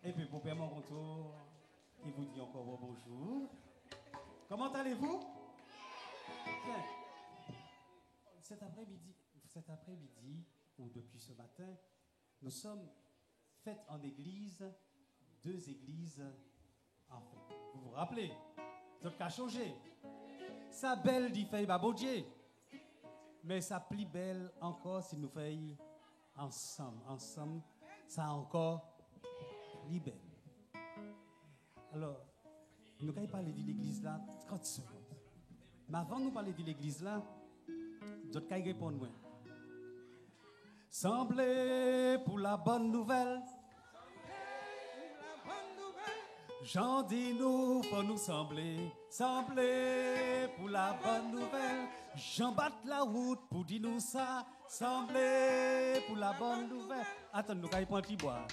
Et puis pour Père Monconto, il vous dit encore bonjour. Comment allez-vous? Bien. Cet après-midi, ou depuis ce matin, nous sommes faites en église, 2 églises en fait. Vous vous rappelez? Tout cas changé. Ça belle dit fait babodje. Mais ça plus belle encore si nous faisons ensemble. Ensemble, ça encore plus belle. Alors, nous allons parler de l'église là 30 secondes. Mais avant de nous parler de l'église là, d'autres qui répondent moi. Semblez pour la bonne nouvelle. Jean dit nous, faut nous sembler pour la bonne nouvelle. Jean batte la route pour dire nous ça, sembler pour la bonne nouvelle. Attends, nous allons prendre un petit bois.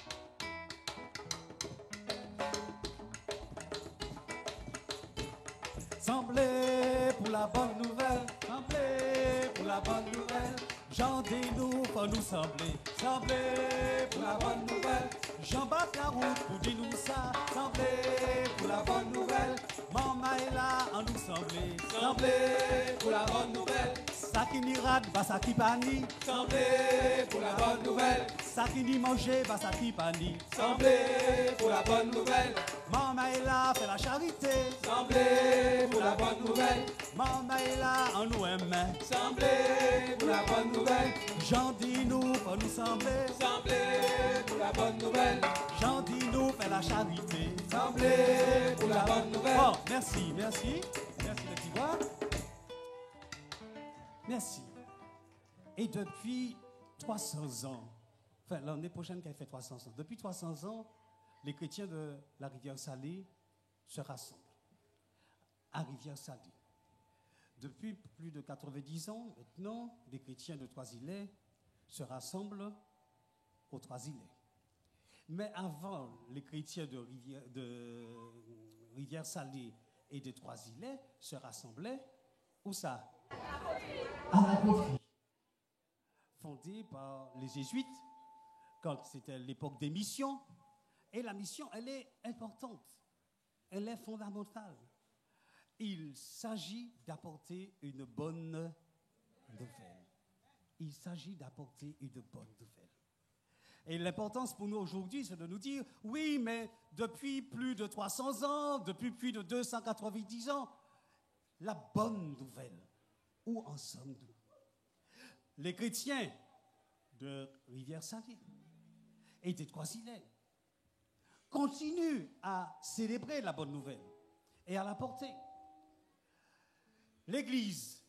Semblez pour la bonne nouvelle, semblez pour la bonne nouvelle. Jean dit nous, faut nous sembler pour la bonne nouvelle. Jean bat la route pour dire nous ça, sembler pour la bonne nouvelle. Maman est là, en nous sembler pour la bonne nouvelle. Ça qui n'y rate, bah ça qui pani, sembler pour la bonne nouvelle. Ça qui n'y manger, bah ça qui pani, sembler pour la bonne nouvelle. Maman est là, fait la charité, sembler pour la bonne nouvelle. Maman est là, en nous aime, sembler pour la bonne nouvelle. Jean dit nous, faut nous sembler pour la bonne nouvelle. Jean dit nous, fait la charité, sembler pour la bonne nouvelle. Oh, merci le petit doigt. Merci. Et depuis 300 ans, enfin l'année prochaine qu'elle fait 300 ans, depuis 300 ans, les chrétiens de la rivière Salée se rassemblent à rivière Salée. Depuis plus de 90 ans, maintenant, les chrétiens de Trois-Îlets se rassemblent aux Trois-Îlets. Mais avant, les chrétiens de rivière Salée et de Trois-Îlets se rassemblaient, où ça? À la Beaufry, fondée par les jésuites, quand c'était l'époque des missions. Et la mission, elle est importante, elle est fondamentale. Il s'agit d'apporter une bonne nouvelle. Il s'agit d'apporter une bonne nouvelle. Et l'importance pour nous aujourd'hui, c'est de nous dire, oui, mais depuis plus de 300 ans, depuis plus de 290 ans, la bonne nouvelle, où en sommes-nous? Les chrétiens de Rivière-Salée et des Trois-Îlets continuent à célébrer la bonne nouvelle et à la porter. L'église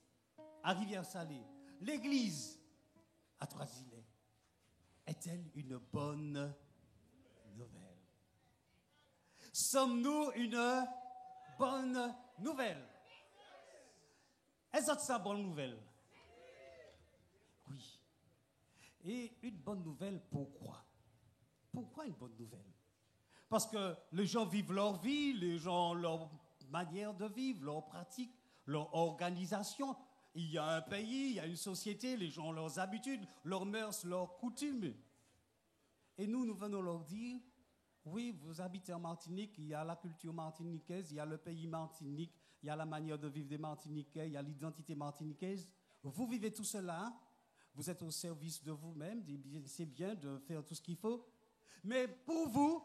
à Rivière-Salée, l'église à Trois-Îlets, est-elle une bonne nouvelle? Sommes-nous une bonne nouvelle? Est-ce que c'est une bonne nouvelle? Oui. Et une bonne nouvelle, pourquoi? Pourquoi une bonne nouvelle? Parce que les gens vivent leur vie, les gens, leur manière de vivre, leurs pratiques, leur organisation. Il y a un pays, il y a une société, les gens ont leurs habitudes, leurs mœurs, leurs coutumes. Et nous venons leur dire, oui, vous habitez en Martinique, il y a la culture martiniquaise, il y a le pays Martinique, il y a la manière de vivre des Martiniquais, il y a l'identité martiniquaise. Vous vivez tout cela, vous êtes au service de vous-même, c'est bien de faire tout ce qu'il faut. Mais pour vous,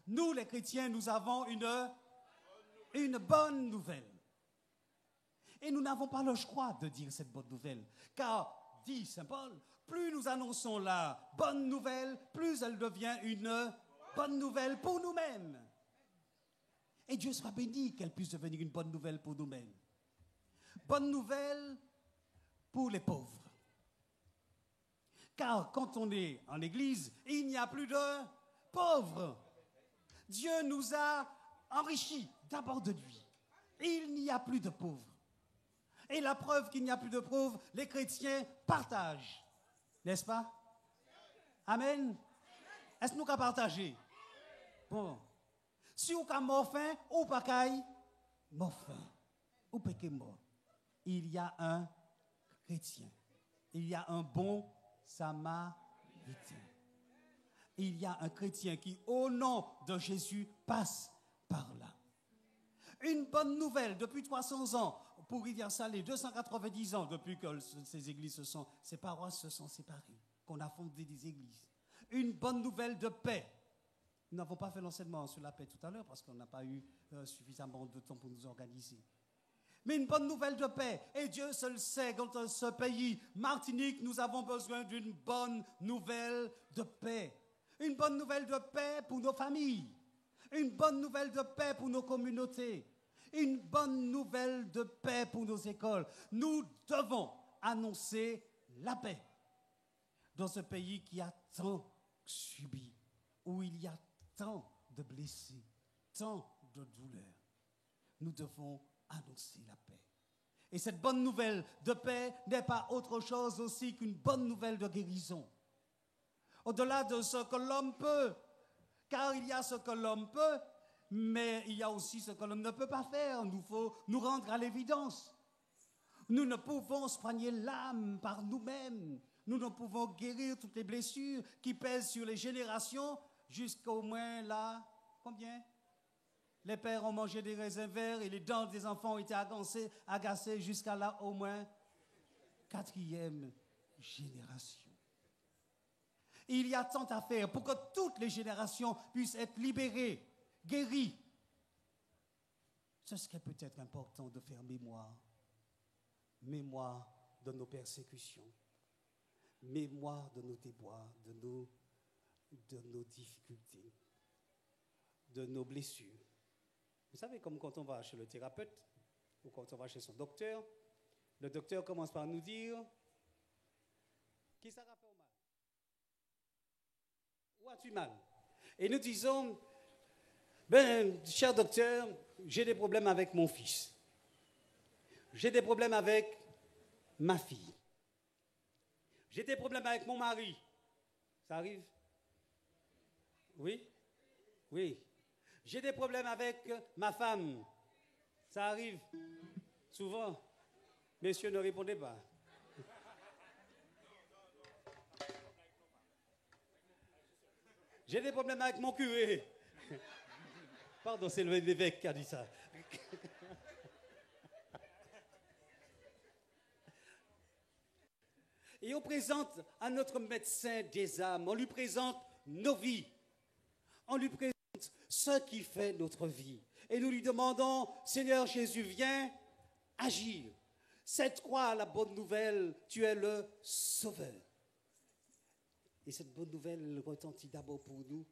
nous les chrétiens, nous avons une bonne nouvelle. Et nous n'avons pas le choix de dire cette bonne nouvelle. Car, dit Saint Paul, plus nous annonçons la bonne nouvelle, plus elle devient une bonne nouvelle pour nous-mêmes. Et Dieu soit béni qu'elle puisse devenir une bonne nouvelle pour nous-mêmes. Bonne nouvelle pour les pauvres. Car quand on est en église, il n'y a plus de pauvres. Dieu nous a enrichis d'abord de lui. Il n'y a plus de pauvres. Et la preuve qu'il n'y a plus de pauvres, les chrétiens partagent. N'est-ce pas? Amen. Est-ce que nous avons partagé? Bon. Si vous avez mort faim, ou pas mort faim, ou pas mort. Il y a un chrétien. Il y a un bon samaritain. il y a un chrétien qui, au nom de Jésus, passe par là. Une bonne nouvelle, depuis 300 ans, pour Rivière-Salée, 290 ans, depuis que ces paroisses se sont séparées, qu'on a fondé des églises. Une bonne nouvelle de paix. Nous n'avons pas fait l'enseignement sur la paix tout à l'heure parce qu'on n'a pas eu suffisamment de temps pour nous organiser. Mais une bonne nouvelle de paix. Et Dieu seul sait, dans ce pays, Martinique, nous avons besoin d'une bonne nouvelle de paix. Une bonne nouvelle de paix pour nos familles. Une bonne nouvelle de paix pour nos communautés. Une bonne nouvelle de paix pour nos écoles. Nous devons annoncer la paix dans ce pays qui a tant subi, où il y a tant de blessés, tant de douleurs. Nous devons annoncer la paix. Et cette bonne nouvelle de paix n'est pas autre chose aussi qu'une bonne nouvelle de guérison. Au-delà de ce que l'homme peut, car il y a ce que l'homme peut, mais il y a aussi ce que l'homme ne peut pas faire. Il faut nous rendre à l'évidence. Nous ne pouvons soigner l'âme par nous-mêmes. Nous ne pouvons guérir toutes les blessures qui pèsent sur les générations jusqu'au moins là, combien ? Les pères ont mangé des raisins verts et les dents des enfants ont été agacées jusqu'à là au moins 4e génération. Il y a tant à faire pour que toutes les générations puissent être libérées, guéries. Ce serait peut-être important de faire mémoire de nos persécutions, mémoire de nos déboires, de nos difficultés, de nos blessures. Vous savez, comme quand on va chez le thérapeute ou quand on va chez son docteur, le docteur commence par nous dire « Qui ça va faire mal ? Où as-tu mal ?» Et nous disons « Ben, cher docteur, j'ai des problèmes avec mon fils. J'ai des problèmes avec ma fille. J'ai des problèmes avec mon mari. » Ça arrive ? Oui ? Oui. J'ai des problèmes avec ma femme. Ça arrive souvent. Messieurs, ne répondez pas. J'ai des problèmes avec mon curé. Pardon, c'est l'évêque qui a dit ça. Et on présente à notre médecin des âmes, on lui présente nos vies. On lui présente ce qui fait notre vie. Et nous lui demandons, Seigneur Jésus, viens agir. Cette croix, la bonne nouvelle, tu es le Sauveur. Et cette bonne nouvelle retentit d'abord pour nous,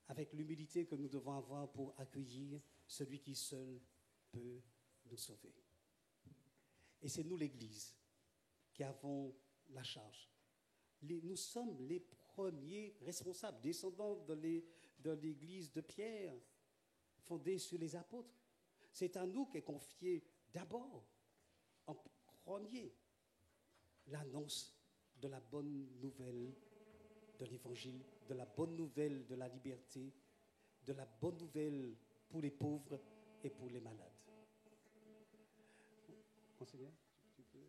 avec l'humilité que nous devons avoir pour accueillir celui qui seul peut nous sauver. Et c'est nous, l'Église, qui avons la charge. Nous sommes les premiers responsables, descendants de l'Église de Pierre, fondée sur les apôtres. C'est à nous qu'est confié d'abord, en premier, l'annonce de la bonne nouvelle de l'Évangile, de la bonne nouvelle de la liberté, de la bonne nouvelle pour les pauvres et pour les malades. Monseigneur, tu peux...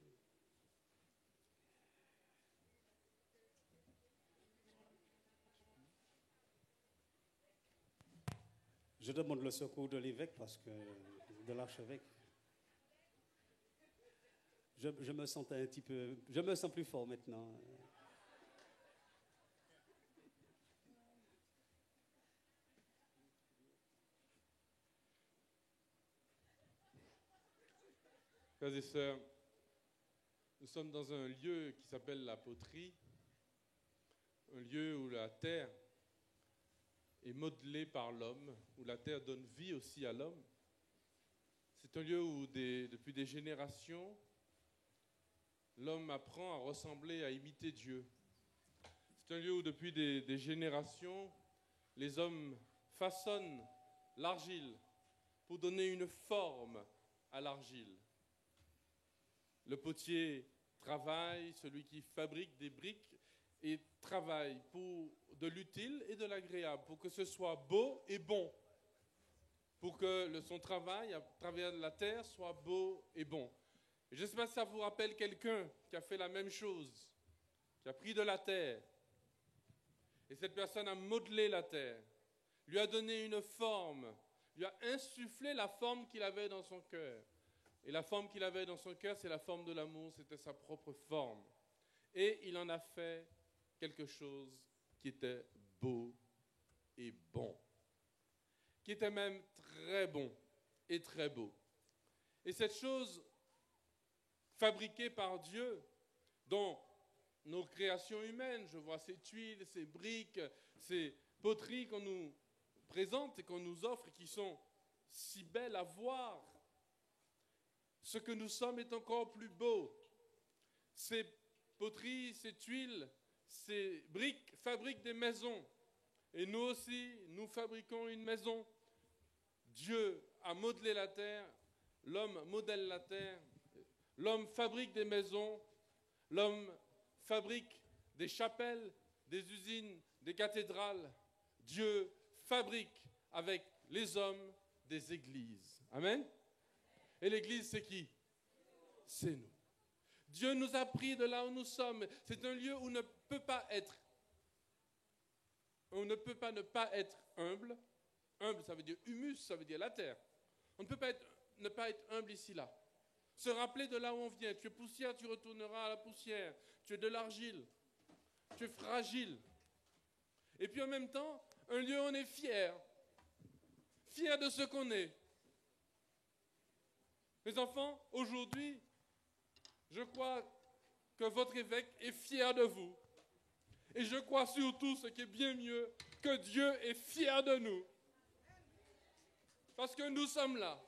Je demande le secours de l'évêque parce que de l'archevêque. Je me sens un petit peu, je me sens plus fort maintenant. Frères et sœurs, nous sommes dans un lieu qui s'appelle la poterie, un lieu où la terre est modelée par l'homme, où la terre donne vie aussi à l'homme. C'est un lieu où, depuis des générations, l'homme apprend à ressembler, à imiter Dieu. C'est un lieu où, depuis des générations, les hommes façonnent l'argile pour donner une forme à l'argile. Le potier travaille, celui qui fabrique des briques, et travaille pour de l'utile et de l'agréable, pour que ce soit beau et bon, pour que son travail à travers la terre soit beau et bon. Et je ne sais pas si ça vous rappelle quelqu'un qui a fait la même chose, qui a pris de la terre Et cette personne a modelé la terre, lui a donné une forme, lui a insufflé la forme qu'il avait dans son cœur. Et la forme qu'il avait dans son cœur, c'est la forme de l'amour, c'était sa propre forme. Et il en a fait quelque chose qui était beau et bon, qui était même très bon et très beau. Et cette chose fabriquée par Dieu, dont nos créations humaines, je vois ces tuiles, ces briques, ces poteries qu'on nous présente et qu'on nous offre et qui sont si belles à voir. Ce que nous sommes est encore plus beau. Ces poteries, ces tuiles, ces briques fabriquent des maisons. Et nous aussi, nous fabriquons une maison. Dieu a modelé la terre, l'homme modèle la terre, l'homme fabrique des maisons, l'homme fabrique des chapelles, des usines, des cathédrales. Dieu fabrique avec les hommes des églises. Amen. Et l'église, c'est qui? C'est nous. Dieu nous a pris de là où nous sommes. C'est un lieu où on ne peut pas ne pas être humble. Humble, ça veut dire humus, ça veut dire la terre. On ne peut pas ne pas être humble ici, là. Se rappeler de là où on vient. Tu es poussière, tu retourneras à la poussière. Tu es de l'argile. Tu es fragile. Et puis en même temps, un lieu où on est fier. Fier de ce qu'on est. Mes enfants, aujourd'hui, je crois que votre évêque est fier de vous. Et je crois surtout, ce qui est bien mieux, que Dieu est fier de nous. Parce que nous sommes là.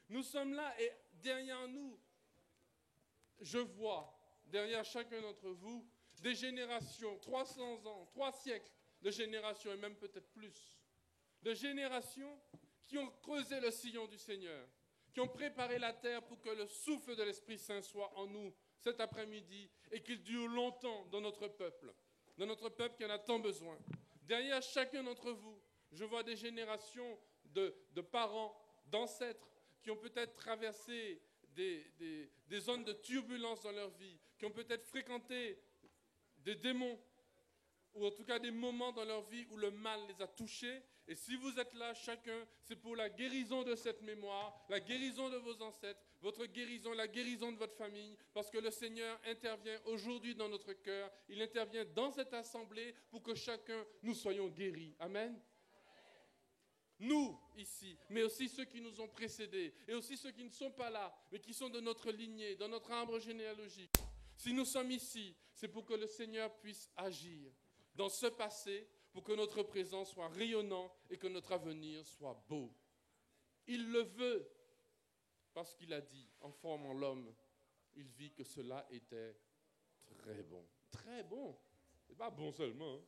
Nous sommes là et derrière nous, je vois, derrière chacun d'entre vous, des générations, 300 ans, 3 siècles de générations et même peut-être plus, de générations qui ont creusé le sillon du Seigneur, qui ont préparé la terre pour que le souffle de l'Esprit Saint soit en nous cet après-midi et qu'il dure longtemps dans notre peuple qui en a tant besoin. Derrière chacun d'entre vous, je vois des générations de parents, d'ancêtres qui ont peut-être traversé des zones de turbulence dans leur vie, qui ont peut-être fréquenté des démons, ou en tout cas des moments dans leur vie où le mal les a touchés. Et si vous êtes là, chacun, c'est pour la guérison de cette mémoire, la guérison de vos ancêtres, votre guérison, la guérison de votre famille, parce que le Seigneur intervient aujourd'hui dans notre cœur, il intervient dans cette assemblée pour que chacun, nous soyons guéris. Amen. Nous, ici, mais aussi ceux qui nous ont précédés, et aussi ceux qui ne sont pas là, mais qui sont de notre lignée, dans notre arbre généalogique. Si nous sommes ici, c'est pour que le Seigneur puisse agir dans ce passé, pour que notre présent soit rayonnant et que notre avenir soit beau. Il le veut, parce qu'il a dit, en formant l'homme, il vit que cela était très bon. Très bon. C'est pas bon seulement. Hein.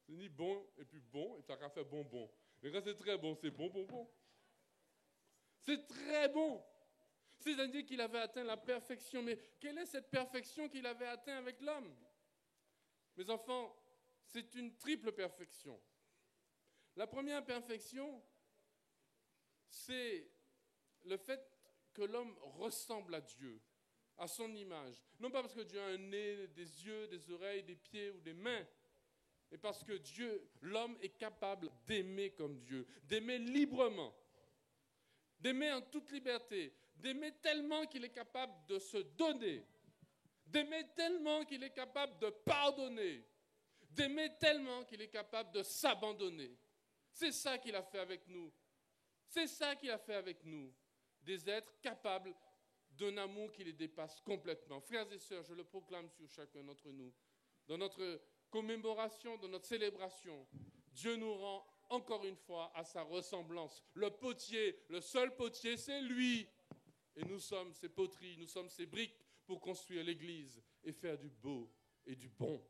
C'est ni bon et puis bon, et ça a fait bonbon. Mais quand c'est très bon, c'est bon, bon, bon. C'est très bon. C'est-à-dire qu'il avait atteint la perfection. Mais quelle est cette perfection qu'il avait atteint avec l'homme? Mes enfants, c'est une triple perfection. La première perfection, c'est le fait que l'homme ressemble à Dieu, à son image. Non pas parce que Dieu a un nez, des yeux, des oreilles, des pieds ou des mains, mais parce que Dieu, l'homme est capable d'aimer comme Dieu, d'aimer librement, d'aimer en toute liberté, d'aimer tellement qu'il est capable de se donner, d'aimer tellement qu'il est capable de pardonner, d'aimer tellement qu'il est capable de s'abandonner. C'est ça qu'il a fait avec nous. C'est ça qu'il a fait avec nous. Des êtres capables d'un amour qui les dépasse complètement. Frères et sœurs, je le proclame sur chacun d'entre nous. Dans notre commémoration, dans notre célébration, Dieu nous rend encore une fois à sa ressemblance. Le potier, le seul potier, c'est lui. Et nous sommes ces poteries, nous sommes ces briques pour construire l'église et faire du beau et du bon.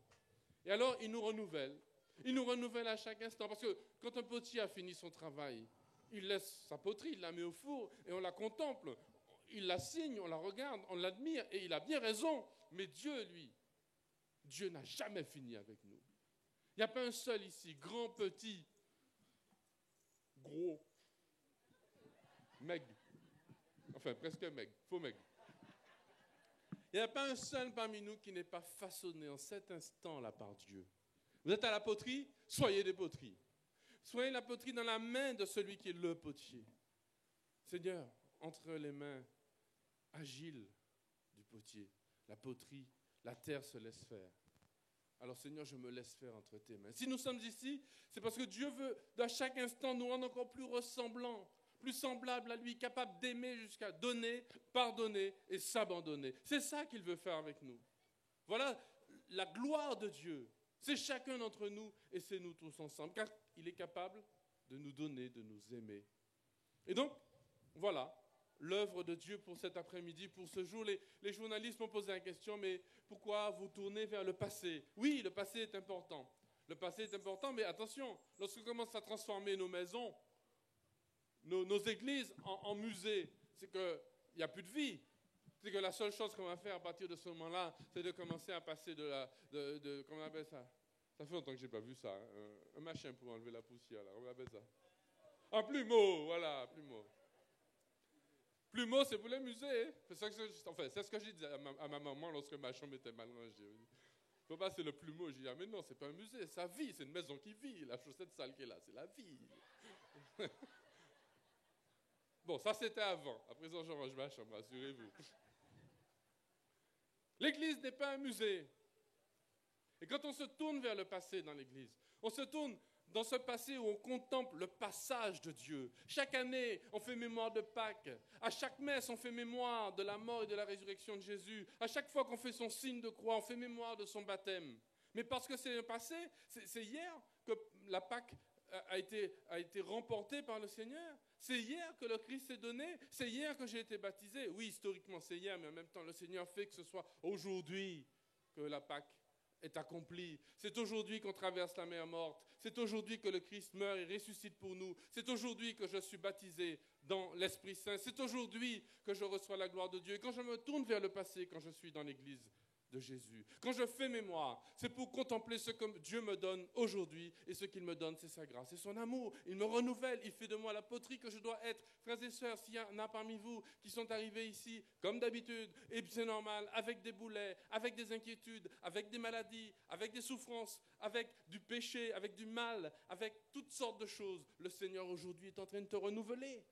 Et alors, il nous renouvelle. Il nous renouvelle à chaque instant. Parce que quand un potier a fini son travail, il laisse sa poterie, il la met au four et on la contemple. Il la signe, on la regarde, on l'admire et il a bien raison. Mais Dieu, lui, Dieu n'a jamais fini avec nous. Il n'y a pas un seul ici, grand, petit, gros, maigre. Enfin, presque maigre, faux maigre. Il n'y a pas un seul parmi nous qui n'est pas façonné en cet instant-là par Dieu. Vous êtes à la poterie, soyez des poteries. Soyez la poterie dans la main de celui qui est le potier. Seigneur, entre les mains agiles du potier, la poterie, la terre se laisse faire. Alors Seigneur, je me laisse faire entre tes mains. Si nous sommes ici, c'est parce que Dieu veut, à chaque instant, nous rendre encore plus ressemblants, plus semblables à lui, capables d'aimer jusqu'à donner, pardonner et s'abandonner. C'est ça qu'il veut faire avec nous. Voilà la gloire de Dieu. C'est chacun d'entre nous et c'est nous tous ensemble, car il est capable de nous donner, de nous aimer. Et donc, voilà l'œuvre de Dieu pour cet après-midi, pour ce jour. Les journalistes m'ont posé la question, mais pourquoi vous tournez vers le passé? Oui, le passé est important. Le passé est important, mais attention, lorsqu'on commence à transformer nos maisons, nos églises en musées, c'est qu'il n'y a plus de vie. C'est que la seule chose qu'on va faire à partir de ce moment-là, c'est de commencer à passer comment on appelle ça? Ça fait longtemps que je n'ai pas vu ça. Hein? Un machin pour enlever la poussière, là. On appelle ça. Un plumeau, voilà, plumeau. Plumeau, c'est pour les musées. C'est ce que j'ai dit à ma maman lorsque ma chambre était mal rangée. Il faut passer le plumeau. J'ai dit, ah, mais non, c'est pas un musée, c'est sa vie, c'est une maison qui vit. La chaussette sale qui est là, c'est la vie. Bon, ça c'était avant. À présent, je range ma chambre, rassurez-vous. L'église n'est pas un musée. Et quand on se tourne vers le passé dans l'église, on se tourne dans ce passé où on contemple le passage de Dieu. Chaque année, on fait mémoire de Pâques. À chaque messe, on fait mémoire de la mort et de la résurrection de Jésus. À chaque fois qu'on fait son signe de croix, on fait mémoire de son baptême. Mais parce que c'est le passé, c'est hier que la Pâque a été remportée par le Seigneur. C'est hier que le Christ s'est donné. C'est hier que j'ai été baptisé. Oui, historiquement, c'est hier, mais en même temps, le Seigneur fait que ce soit aujourd'hui que la Pâque est accomplie. C'est aujourd'hui qu'on traverse la mer morte. C'est aujourd'hui que le Christ meurt et ressuscite pour nous. C'est aujourd'hui que je suis baptisé dans l'Esprit Saint. C'est aujourd'hui que je reçois la gloire de Dieu. Et quand je me tourne vers le passé, quand je suis dans l'Église de Jésus, quand je fais mémoire, c'est pour contempler ce que Dieu me donne aujourd'hui. Et ce qu'il me donne, c'est sa grâce et son amour. Il me renouvelle, il fait de moi la poterie que je dois être. Frères et sœurs, s'il y en a parmi vous qui sont arrivés ici, comme d'habitude, et c'est normal, avec des boulets, avec des inquiétudes, avec des maladies, avec des souffrances, avec du péché, avec du mal, avec toutes sortes de choses, le Seigneur aujourd'hui est en train de te renouveler.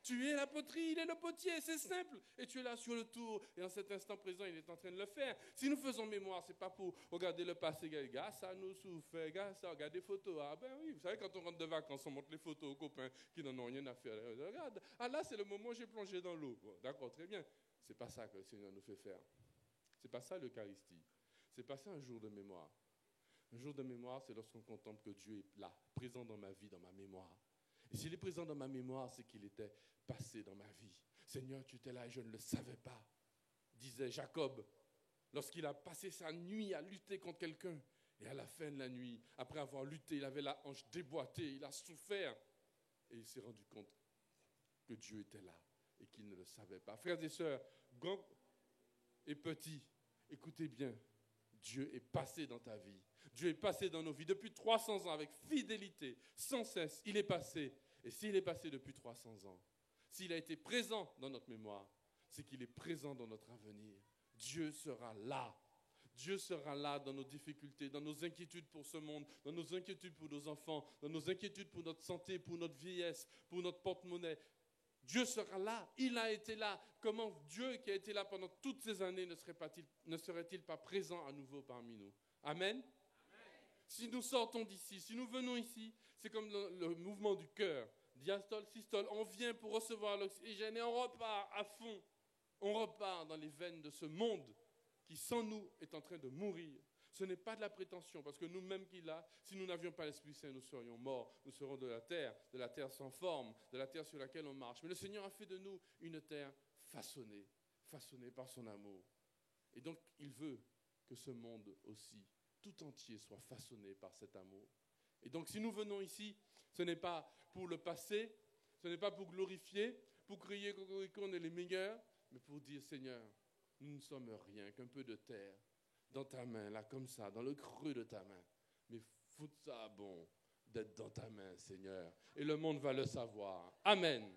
Tu es la poterie, il est le potier, c'est simple. Et tu es là sur le tour. Et en cet instant présent, il est en train de le faire. Si nous faisons mémoire, ce n'est pas pour regarder le passé. Gars, ça nous souffre. Gars, ça, regarde des photos. Ah ben oui, vous savez, quand on rentre de vacances, on montre les photos aux copains qui n'en ont rien à faire. Regarde, ah là, c'est le moment où j'ai plongé dans l'eau. Bon, d'accord, très bien. Ce n'est pas ça que le Seigneur nous fait faire. Ce n'est pas ça l'Eucharistie. Ce n'est pas ça un jour de mémoire. Un jour de mémoire, c'est lorsqu'on contemple que Dieu est là, présent dans ma vie, dans ma mémoire. Et s'il est présent dans ma mémoire, c'est qu'il était passé dans ma vie. Seigneur, tu étais là et je ne le savais pas, disait Jacob, lorsqu'il a passé sa nuit à lutter contre quelqu'un. Et à la fin de la nuit, après avoir lutté, il avait la hanche déboîtée, il a souffert. Et il s'est rendu compte que Dieu était là et qu'il ne le savait pas. Frères et sœurs, grands et petits, écoutez bien, Dieu est passé dans ta vie. Dieu est passé dans nos vies depuis 300 ans avec fidélité, sans cesse. Il est passé. Et s'il est passé depuis 300 ans, s'il a été présent dans notre mémoire, c'est qu'il est présent dans notre avenir. Dieu sera là. Dieu sera là dans nos difficultés, dans nos inquiétudes pour ce monde, dans nos inquiétudes pour nos enfants, dans nos inquiétudes pour notre santé, pour notre vieillesse, pour notre porte-monnaie. Dieu sera là, il a été là. Comment Dieu qui a été là pendant toutes ces années ne serait-il pas présent à nouveau parmi nous? Amen. Si nous sortons d'ici, si nous venons ici, c'est comme le mouvement du cœur. Diastole, systole, on vient pour recevoir l'oxygène et on repart à fond. On repart dans les veines de ce monde qui, sans nous, est en train de mourir. Ce n'est pas de la prétention, parce que nous-mêmes qui là, si nous n'avions pas l'Esprit Saint, nous serions morts. Nous serons de la terre sans forme, de la terre sur laquelle on marche. Mais le Seigneur a fait de nous une terre façonnée par son amour. Et donc, il veut que ce monde aussi, tout entier, soit façonné par cet amour. Et donc, si nous venons ici, ce n'est pas pour le passé, ce n'est pas pour glorifier, pour crier qu'on est les meilleurs, mais pour dire, Seigneur, nous ne sommes rien qu'un peu de terre dans ta main, là, comme ça, dans le creux de ta main. Mais foute ça bon d'être dans ta main, Seigneur. Et le monde va le savoir. Amen.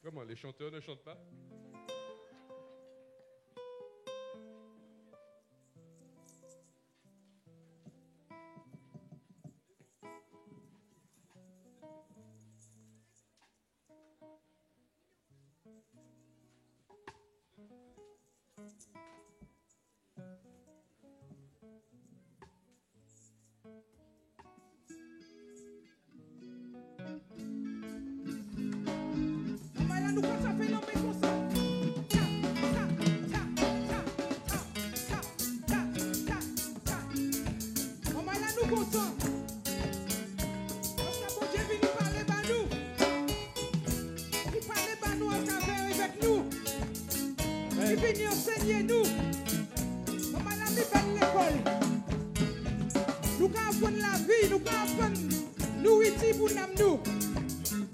Comment, les chanteurs ne chantent pas?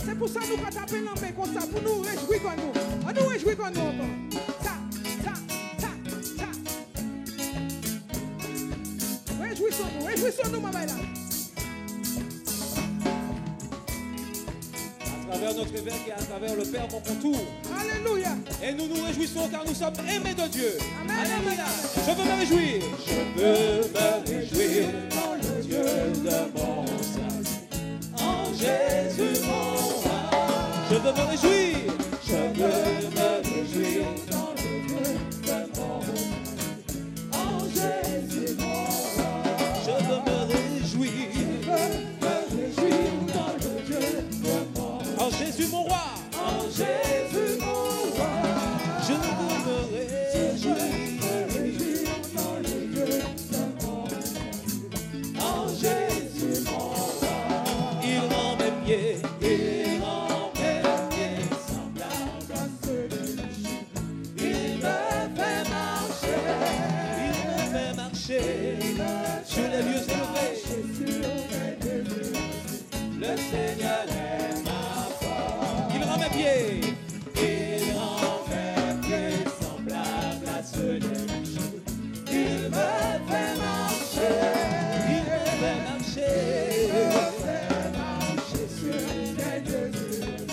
C'est pour ça que nous pas taper dans main comme ça, pour nous réjouir comme nous. On nous réjouit comme nous. Ça, ça, ça, ça. Réjouissons-nous, maman là. À travers notre évêque et à travers le Père mon contour. Alléluia. Et nous nous réjouissons car nous sommes aimés de Dieu. Amen. Alléluia. Je veux me réjouir. Je veux me réjouir dans le Dieu de mon salut. En Jésus mon roi. Je veux me réjouir. Je veux me réjouir dans le Dieu de mon salut. En Jésus mon roi. Je veux me réjouir. Je veux me réjouir dans le Dieu de mon roi. En Jésus mon roi. En Jésus mon roi. Je veux me réjouir dans le Dieu de mon salut. En Jésus mon roi. Il rend mes pieds semblables à ceux de Jésus. Il me fait marcher sur les lieux élevés. Le Seigneur est ma force. Il rend mes pieds semblables à ceux de Jésus. Il me fait marcher sur les lieux élevés.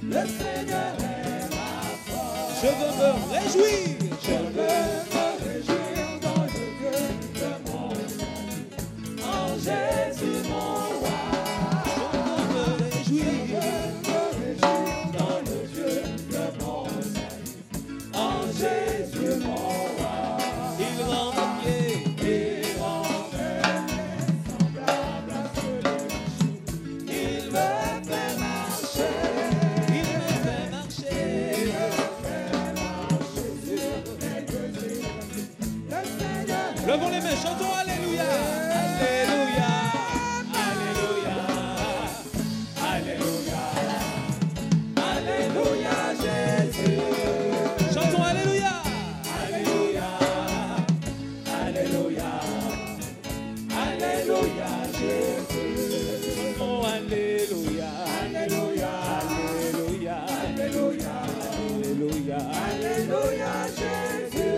Le Seigneur est ma force. Je veux me réjouir. Je veux me réjouir dans le Dieu de mon salut. En Jésus mon roi. Je veux me réjouir dans le Dieu de mon salut. En Jésus mon roi. Il rend mes pieds semblables à ceux de Jésus. Il me fait marcher levons les mains, chantons Alléluia, Alléluia, Alléluia, Alléluia, Alléluia Jésus. Chantons Alléluia, Alléluia, Alléluia, Alléluia Jésus. Oh Alléluia, Alléluia, Alléluia, Alléluia, Alléluia, Alléluia Jésus.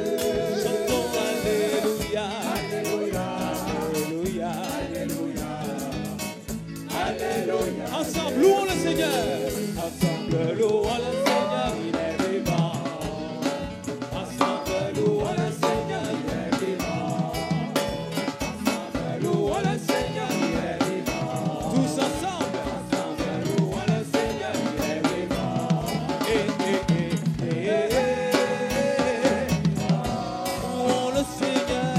Chantons Alléluia, Alléluia, Alléluia, Alléluia. Ensemble, louons le Seigneur. Ensemble, louons le Seigneur, il est vivant. Ensemble, louons le Seigneur, il est vivant. Ensemble, louons le Seigneur, il est vivant. Tous ensemble, louons le Seigneur, il est vivant. Louons le Seigneur, il est vivant. Louons le Seigneur.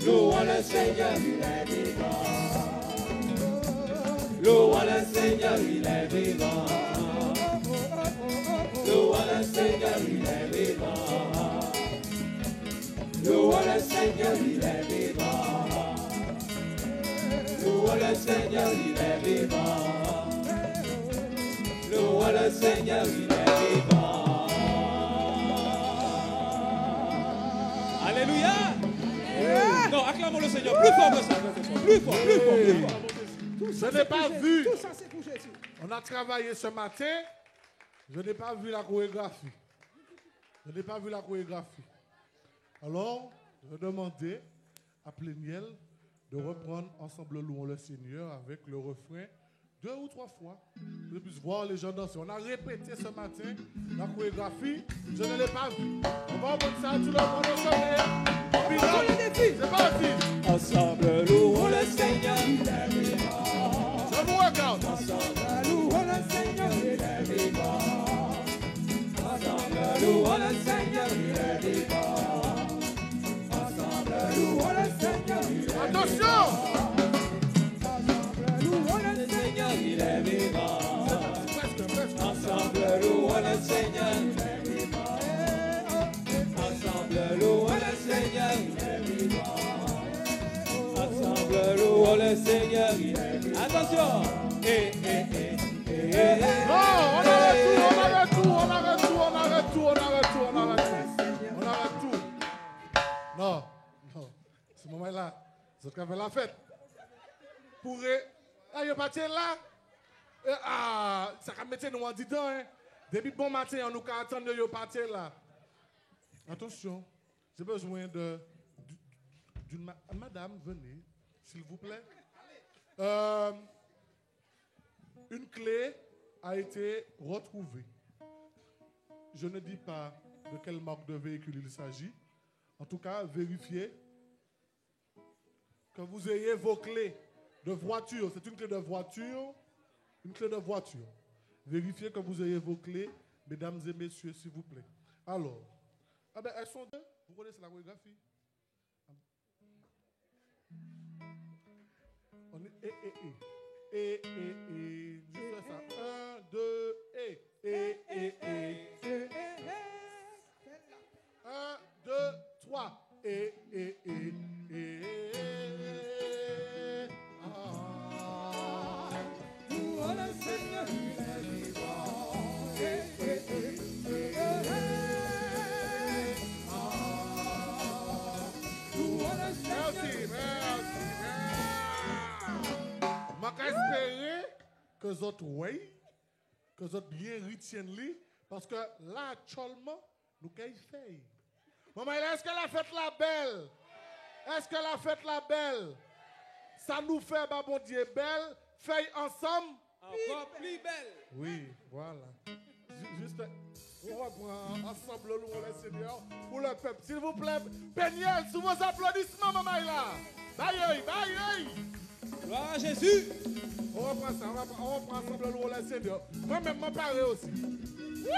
Louons le Seigneur, il est vivant. Louons le Seigneur, il est vivant. Louons le Seigneur, il est vivant. Louons le Seigneur, il est vivant. Louons le Seigneur, il est vivant. Louons le Seigneur, il est vivant. Alléluia. Non, acclamons le Seigneur plus fort que ça. Plus fort, plus fort, plus fort. Je n'ai pas vu. Tout ça, c'est couché ici. On a travaillé ce matin. Je n'ai pas vu la chorégraphie. Je n'ai pas vu la chorégraphie. Alors, je vais demander à Pléniel de reprendre ensemble Louons le Seigneur avec le refrain 2 ou 3 fois. Que je puisse voir les gens danser. On a répété ce matin la chorégraphie. Je ne l'ai pas vue. On va reprendre ça tout le monde ensemble. C'est parti. Ensemble, louons le Seigneur, il est vivant. Je vous regarde. Ensemble, louons le Seigneur, il est vivant. Ensemble, louons le Seigneur, il est vivant. Ensemble, louons le Seigneur, il est vivant. Attention. Ensemble, louons le Seigneur, il est vivant. Ensemble, louons le Seigneur, il est vivant. Ensemble, louons le Seigneur, il est vivant. Ensemble, louons le Seigneur, il est vivant. Attention. Non, on arrête tout. Non, ce moment-là, c'est qu'on fait la fête. Pour ah, il parti là. Ça va mettre nous en dedans. Depuis bon matin, on nous attend de partir là. Attention, j'ai besoin d'une madame, venez, s'il vous plaît. Une clé a été retrouvée. Je ne dis pas de quelle marque de véhicule il s'agit. En tout cas, vérifiez que vous ayez vos clés de voiture. C'est une clé de voiture. Une clé de voiture. Vérifiez que vous ayez vos clés, mesdames et messieurs, s'il vous plaît. Alors, elles sont deux. Vous connaissez la chorégraphie? On est et. Je fais ça. 1, 2, et. 1, 2, 3. Et. Louons le Seigneur, il est vivant. Louons le Seigneur. Merci. Je espérer que vous autres que vous autres bien retiennent lui, parce que là, actuellement, nous qu'est-ce fait? Maman, est-ce que la fête la belle? Est-ce que la fête la belle? Ça nous fait, bah, bon Dieu, belle, fait ensemble. Encore plus belle. Oui, voilà. Juste, on reprend ensemble le loup le Seigneur pour le peuple. S'il vous plaît, Pléniel, sous vos applaudissements, maman, là. Bye. Gloire à Jésus. On reprend ça, on reprend ensemble le loup le Seigneur. Moi-même, m'en parler aussi. Oui.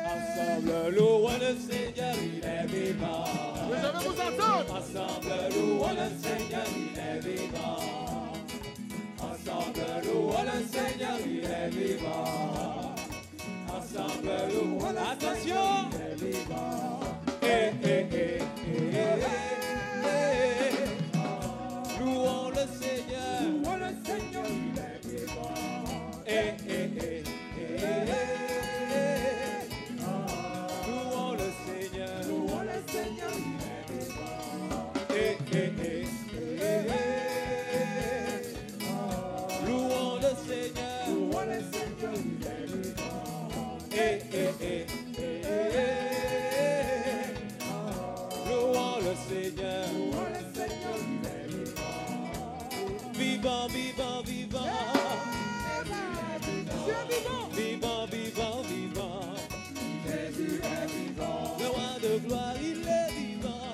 Ensemble, louons le Seigneur, il est vivant. Mais je vais vous entendre. Ensemble, louons le Seigneur, il est vivant. Ensemble, louons le Seigneur, il est vivant. Ensemble, louons le Attention. Seigneur, il est vivant. Louons le Seigneur. Louons le Seigneur, il est vivant. Louons le Seigneur. Louons le Seigneur, il est vivant. Louons le Seigneur. Louons le Seigneur, il est vivant. Louons le Seigneur. Louons le Seigneur, il est vivant. Vivant, vivant, vivant. Vivant, vivant, vivant. Jésus est vivant. Le roi de gloire, il est vivant.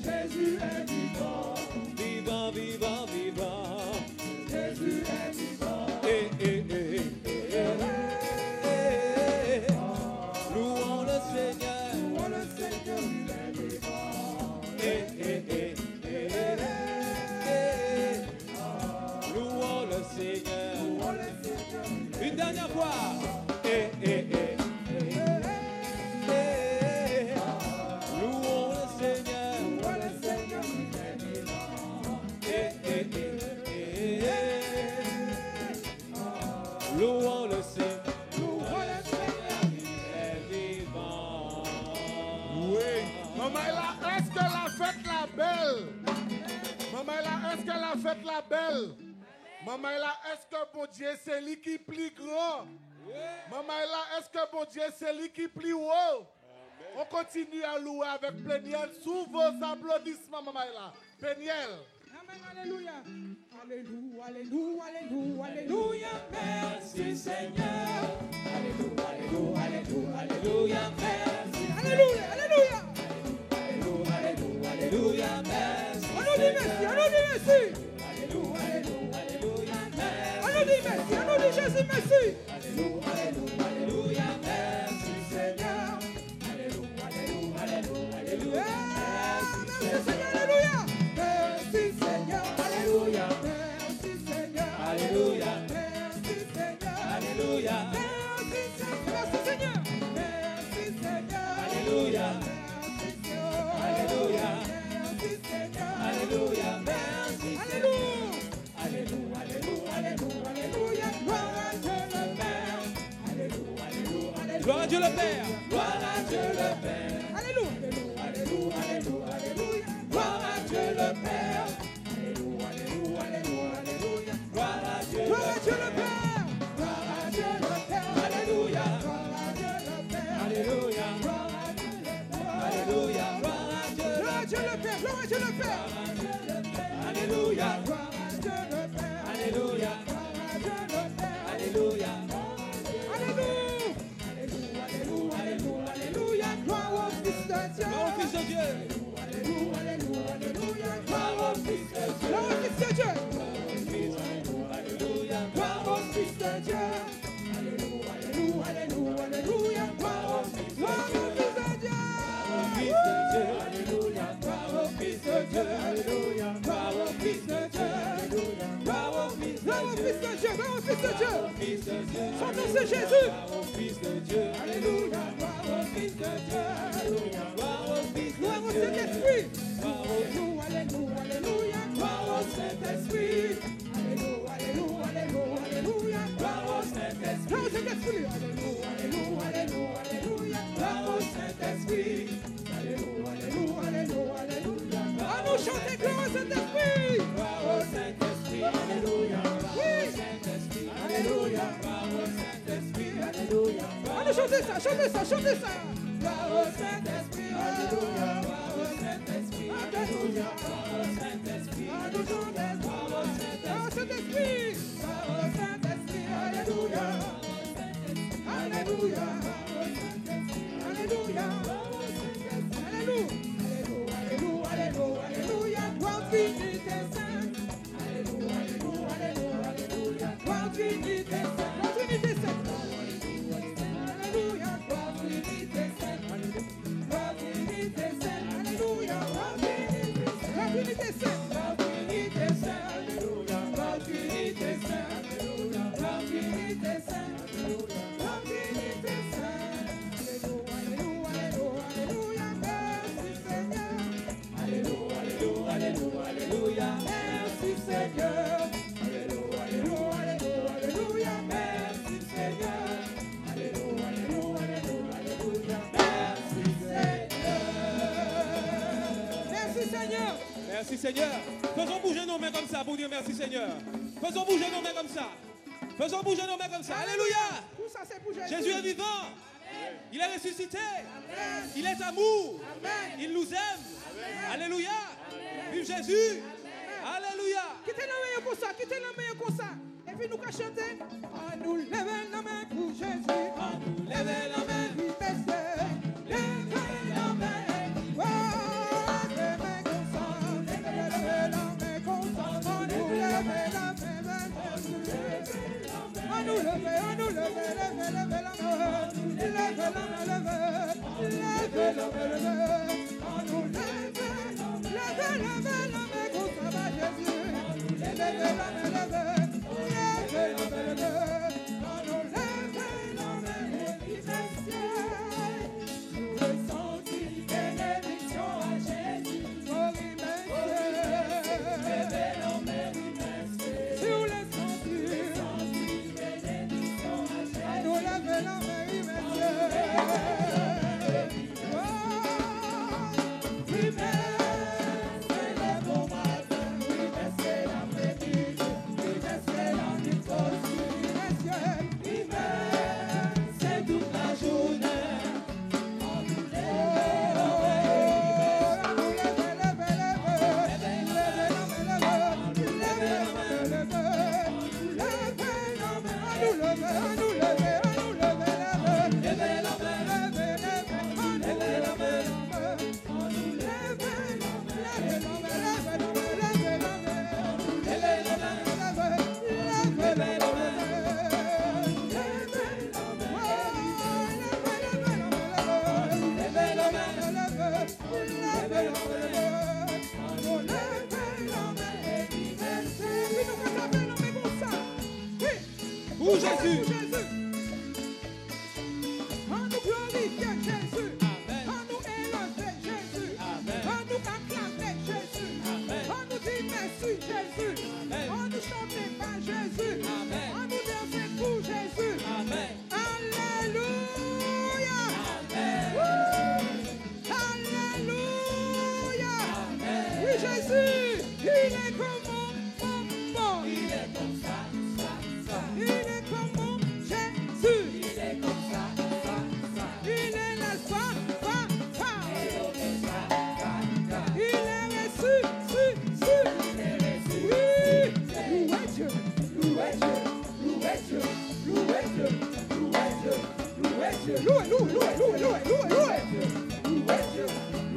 Jésus est vivant. Vivant, vivant, vivant. Jésus est vivant. Louons le Seigneur. Louons le Seigneur, il est vivant. Maman Ella, est-ce qu'elle a fait la belle? Maman Ella, est-ce qu'elle a fait la belle? Maman Ella, est-ce que bon Dieu c'est lui qui plie grand? Maman Ella, est-ce que bon Dieu c'est lui qui plie haut? On continue à louer avec Pléniel sous vos applaudissements, Maman Ella. Pléniel. Amen, alléluia. Alléluia, alléluia, alléluia, alléluia. Merci Seigneur. Alléluia, alléluia, alléluia, alléluia. Merci. Alléluia, alléluia. Alléluia, alléluia, alléluia. Merci. On nous dit merci, on nous dit merci. Alléluia, alléluia, alléluia. Merci. On nous dit merci, on nous dit Jésus merci. Alléluia, alléluia, alléluia. Merci Seigneur. Alléluia, alléluia, alléluia, alléluia. Merci Seigneur, alléluia. Merci Seigneur, alléluia. Merci Seigneur, alléluia. Merci Seigneur, alléluia. Merci Seigneur, merci Seigneur, alléluia. Merci Seigneur, alléluia. Merci Seigneur, alléluia. Merci Alléluia, alléluia, alléluia, alléluia. Gloire à Dieu le Père. Alléluia, alléluia, alléluia. Gloire à Dieu le Père. Gloire à Dieu le Père. Alléluia, alléluia, alléluia, alléluia. Gloire à Dieu le Père. Alléluia, alléluia, alléluia, alléluia. Gloire à Dieu le Père. Gloire à Dieu le Père. Alléluia. Gloire à Dieu le Père. Alléluia. Gloire à Dieu le Père. Alléluia. Gloire à Dieu le Père. Gloire à Dieu le Père. Alléluia. Gloire à Dieu le Père. Alléluia. Gloire à Dieu le Père. Alléluia. Alléluia. Alléluia, alléluia, alléluia. Gloire au Fils de Dieu. Gloire au Fils de Dieu. Alléluia, alléluia, alléluia. Gloire au Fils de Dieu. Gloire au Fils de Dieu. Alléluia, gloire au Fils de Dieu. Alléluia, alléluia, alléluia, alléluia. Gloire au Fils de Dieu. Alléluia, gloire au Fils de Dieu. Alléluia, gloire au Fils de Dieu. Gloire au Fils de Dieu. Gloire au Fils de Dieu. Son nom c'est Jésus. Alléluia, gloire au Fils de Dieu. Gloire au Saint-Esprit. Alléluia, alléluia, alléluia. Gloire au Saint-Esprit. Alléluia, alléluia, alléluia, alléluia. Gloire au Saint-Esprit. Gloire au Saint-Esprit. Alléluia, alléluia, alléluia, alléluia. Gloire au Saint-Esprit. Alléluia, alléluia, alléluia, alléluia. À nous chanter gloire au Saint-Esprit. Gloire au Saint-Esprit. Alléluia. Oui. Alléluia. Gloire au Saint-Esprit. Alléluia. À nous chanter ça, chantez ça, chantez ça. Gloire au Saint-Esprit. Alléluia. Gloire au Saint-Esprit. Alléluia. Gloire au Saint-Esprit. À nous chanter gloire au Saint-Esprit. Gloire au Saint-Esprit. Alléluia. Alléluia. Alléluia. Alléluia, alléluia, alléluia, gloire Trinité sainte. Alléluia, alléluia, alléluia, alléluia, gloire Trinité sainte. Gloire Trinité sainte. Alléluia, gloire Trinité sainte. Gloire Trinité sainte. Alléluia, gloire Trinité sainte. Gloire Trinité sainte. Alléluia, gloire Trinité sainte. Alléluia, gloire Trinité sainte. Alléluia, gloire Trinité sainte. Alléluia, alléluia, alléluia, merci Seigneur. Alléluia, alléluia, alléluia, alléluia, merci Seigneur. Alléluia, alléluia, alléluia, alléluia, merci Seigneur. Alléluia, alléluia, alléluia, alléluia, merci Seigneur. Merci Seigneur. Merci Seigneur. Faisons bouger nos mains comme ça pour dire merci Seigneur. Faisons bouger nos mains comme ça. Faisons bouger nos mains comme ça. Alléluia. Tout ça c'est pour Jésus. Jésus est vivant. Amen. Il est ressuscité. Amen. Il est amour. Amen. Il nous aime. Amen. Alléluia. Amen. Vive Jésus. Amen. Alléluia. Quittez la main comme ça, quittez la main comme ça. Et puis nous qu'à chanter. À nous lever la main pour Jésus. À nous lever la main pour Jésus. Lever la main. Oh, lever comme ça. Lever la main comme ça. À nous lever la main. À nous lever, à nous lever, lever, lever la main. Lever la main, lever. Lever la main, lever. À nous lever, lever, lever la main comme ça va Jésus. Lever la main, lever. Lever la main, lever. À nous lever la main, lever. Pour Jésus. On nous glorifier Jésus. On nous élever Jésus. On nous acclamer Jésus. On nous dit merci Jésus. On nous chanter par Jésus. On nous danser pour Jésus. Alléluia. Alléluia. Oui Jésus, il est comme mon maman. Il est comme ça. Il est comme mon Jésus. Il est comme ça. Il est l'alpha, il est reçu, il est reçu. Oui, louez Dieu, louez Dieu, louez Dieu, louez Dieu, louez Dieu, louez Dieu, louez Dieu,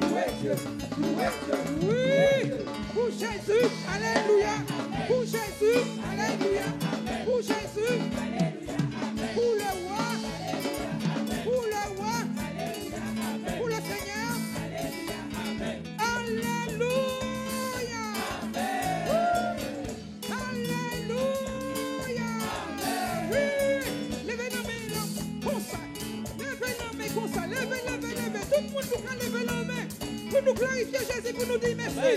louez Dieu, louez Dieu. Oui, pour Jésus, alléluia, pour Jésus, alléluia, pour Jésus, alléluia, pour le roi, pour le roi, pour le Seigneur, alléluia, alléluia. Oui, levez la main comme ça, levez la main comme ça, levez, tout le monde nous a levé la main pour nous glorifier Jésus, pour nous dire merci.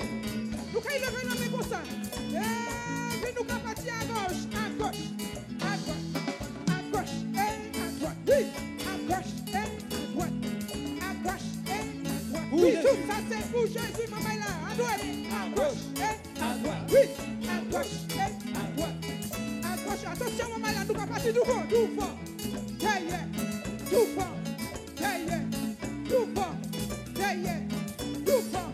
Nous allons lever la main comme ça. Et puis nous allons partir à gauche, à gauche, à droite, à gauche et à droite. Oui, à gauche et à droite, à gauche et à droite. Oui, tout ça c'est pour Jésus, maman là, à droite, à gauche et à droite. Oui, à gauche et à droite, à gauche. Attention, maman là, nous allons partir tout fort, tout fort. Derrière, tout fort, derrière, tout fort, derrière, tout fort.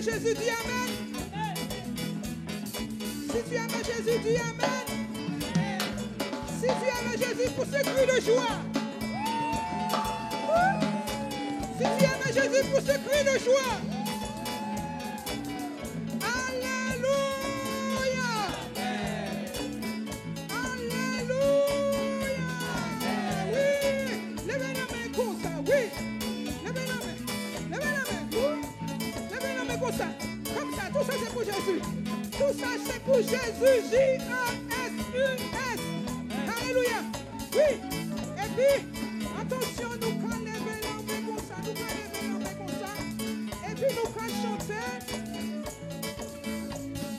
Jésus, dis Amen. Si tu aimes Jésus, dis Amen. Si tu aimes Jésus, pour ce cri de joie. Si tu aimes Jésus, pour ce cri de joie. Alléluia. Alléluia. Oui. Levez la main comme ça. Oui. Levez la main. Levez la main. Comme ça, tout ça c'est pour Jésus. Tout ça c'est pour Jésus. J-A-S-U-S. Alléluia. Oui. Et puis, attention, nous allons lever la main comme ça. Nous allons lever la main comme ça. Et puis nous allons chanter.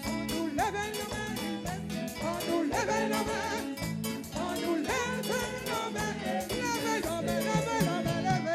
On nous lève la main. On nous lève la main. On nous lève la main. Lève la main. Lève la main.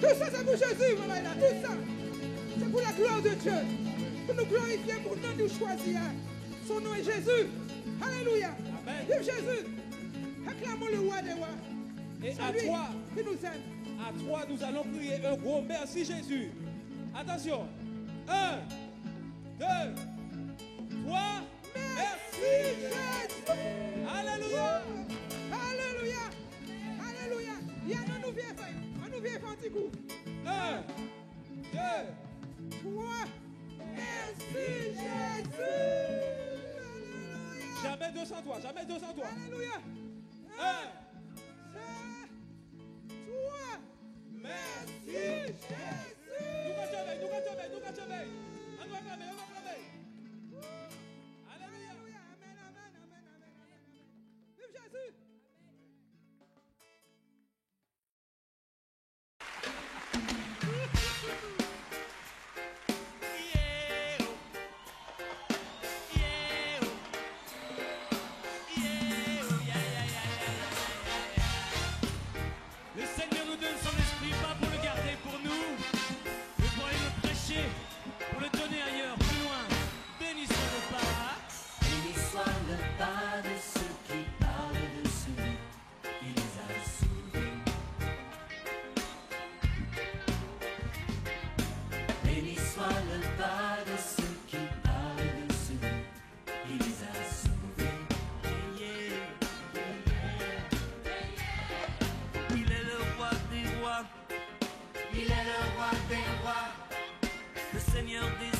Tout ça c'est pour Jésus, maman là. Tout ça, c'est pour la gloire de Dieu. Pour nous glorifier, pour nous choisir. Son nom est Jésus. Alléluia. Amen. Vive Jésus. Acclamons le roi des rois. Et C'est à lui toi, qui nous aime. à toi, nous allons crier un gros merci Jésus. Attention. 1, 2, 3. Merci Jésus. Alléluia. Alléluia. Alléluia. Il y a un nouveau fait. Un nouveau fait un petit coup. 1, 2, 3. Merci Jésus. Alléluia. jamais 200 toi, jamais 200 toi. Alléluia. 1, 2, 3. Merci Jésus. nous continuons. On va acclamer. Alléluia. Amen, amen, amen, amen. Vive Jésus. soit le pas de ceux qui parlent dessus. Il les a sauvés. Il est le roi des rois. Il est le roi des rois. Le Seigneur des